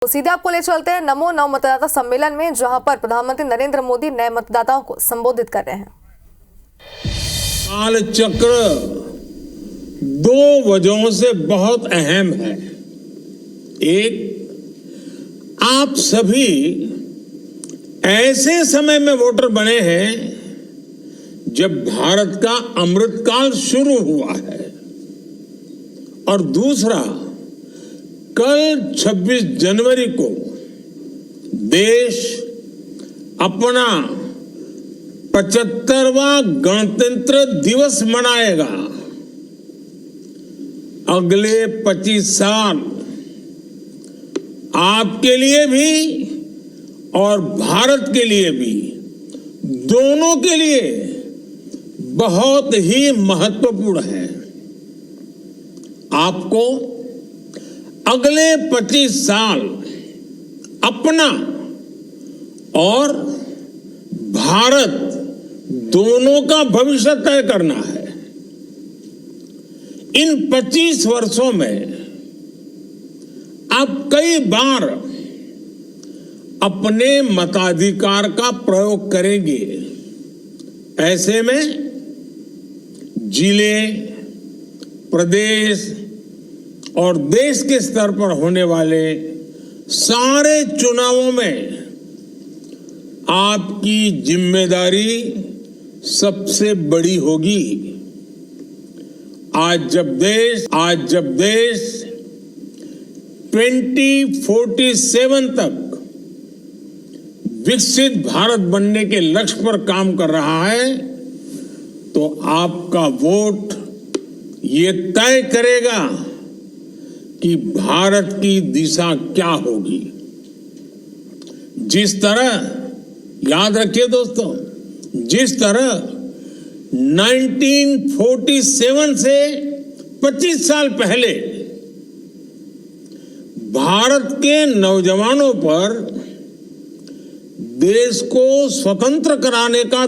तो सीधे आपको ले चलते हैं नमो नव मतदाता सम्मेलन में, जहां पर प्रधानमंत्री नरेंद्र मोदी नए मतदाताओं को संबोधित कर रहे हैं। काल चक्र दो वजहों से बहुत अहम है। एक, आप सभी ऐसे समय में वोटर बने हैं जब भारत का अमृतकाल शुरू हुआ है, और दूसरा, कल 26 जनवरी को देश अपना 75वां गणतंत्र दिवस मनाएगा। अगले 25 साल आपके लिए भी और भारत के लिए भी, दोनों के लिए बहुत ही महत्वपूर्ण है। आपको अगले 25 साल अपना और भारत दोनों का भविष्य तय करना है। इन 25 वर्षों में आप कई बार अपने मताधिकार का प्रयोग करेंगे। ऐसे में जिले, प्रदेश और देश के स्तर पर होने वाले सारे चुनावों में आपकी जिम्मेदारी सबसे बड़ी होगी। आज जब देश 2047 तक विकसित भारत बनने के लक्ष्य पर काम कर रहा है, तो आपका वोट ये तय करेगा कि भारत की दिशा क्या होगी। जिस तरह, याद रखिए दोस्तों, जिस तरह 1947 से 25 साल पहले भारत के नौजवानों पर देश को स्वतंत्र कराने का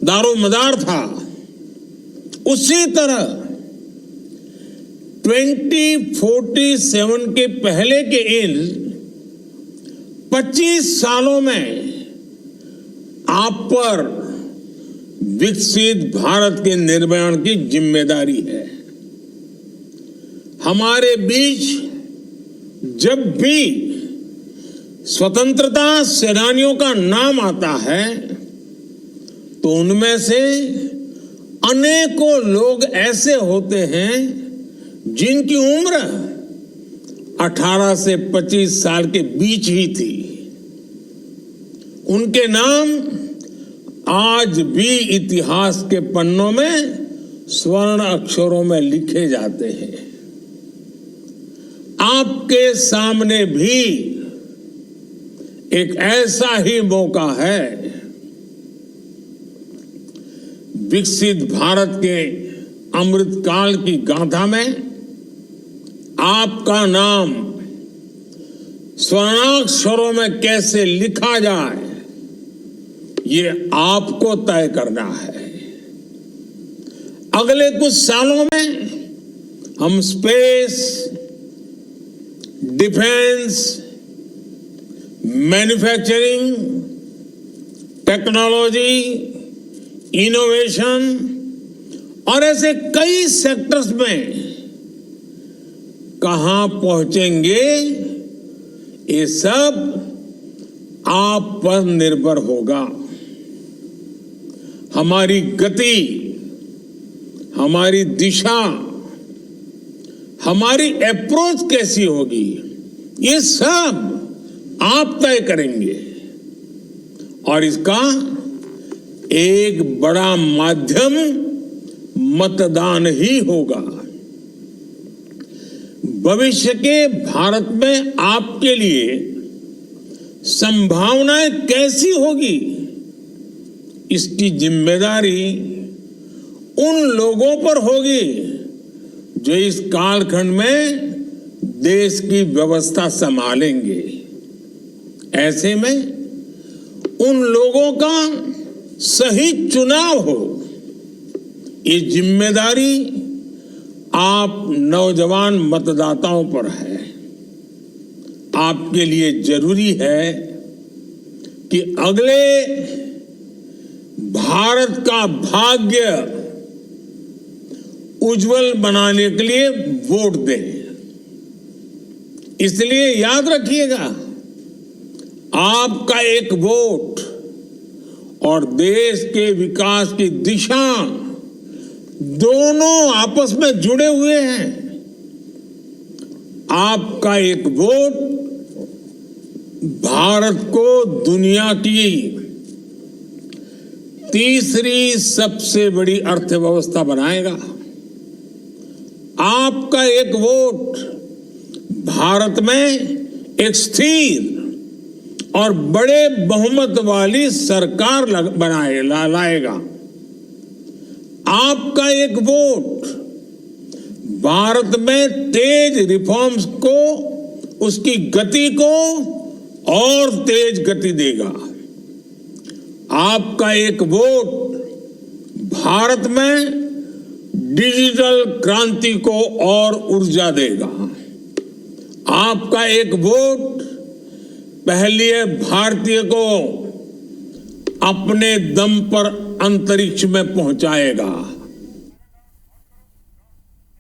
दारोमदार था, उसी तरह 2047 के पहले के इन 25 सालों में आप पर विकसित भारत के निर्माण की जिम्मेदारी है। हमारे बीच जब भी स्वतंत्रता सेनानियों का नाम आता है, तो उनमें से अनेकों लोग ऐसे होते हैं जिनकी उम्र 18 से 25 साल के बीच ही थी। उनके नाम आज भी इतिहास के पन्नों में स्वर्ण अक्षरों में लिखे जाते हैं। आपके सामने भी एक ऐसा ही मौका है। विकसित भारत के अमृतकाल की गाथा में आपका नाम स्वर्णाक्षरों में कैसे लिखा जाए, ये आपको तय करना है। अगले कुछ सालों में हम space, defence, manufacturing, technology, innovation और ऐसे कई सेक्टर्स में कहां पहुंचेंगे, ये सब आप पर निर्भर होगा। हमारी गति, हमारी दिशा, हमारी अप्रोच कैसी होगी, ये सब आप तय करेंगे। और इसका एक बड़ा माध्यम मतदान ही होगा। भविष्य के भारत में आपके लिए संभावनाएं कैसी होगी, इसकी जिम्मेदारी उन लोगों पर होगी जो इस कालखंड में देश की व्यवस्था संभालेंगे। ऐसे में उन लोगों का सही चुनाव हो, ये जिम्मेदारी आप नौजवान मतदाताओं पर है। आपके लिए जरूरी है कि अगले भारत का भाग्य उज्जवल बनाने के लिए वोट दें। इसलिए याद रखिएगा, आपका एक वोट और देश के विकास की दिशा दोनों आपस में जुड़े हुए हैं। आपका एक वोट भारत को दुनिया की तीसरी सबसे बड़ी अर्थव्यवस्था बनाएगा। आपका एक वोट भारत में एक स्थिर और बड़े बहुमत वाली सरकार लाएगा। आपका एक वोट भारत में तेज रिफॉर्म्स को, उसकी गति को और तेज गति देगा। आपका एक वोट भारत में डिजिटल क्रांति को और ऊर्जा देगा। आपका एक वोट पहले भारतीय को अपने दम पर अंतरिक्ष में पहुंचाएगा।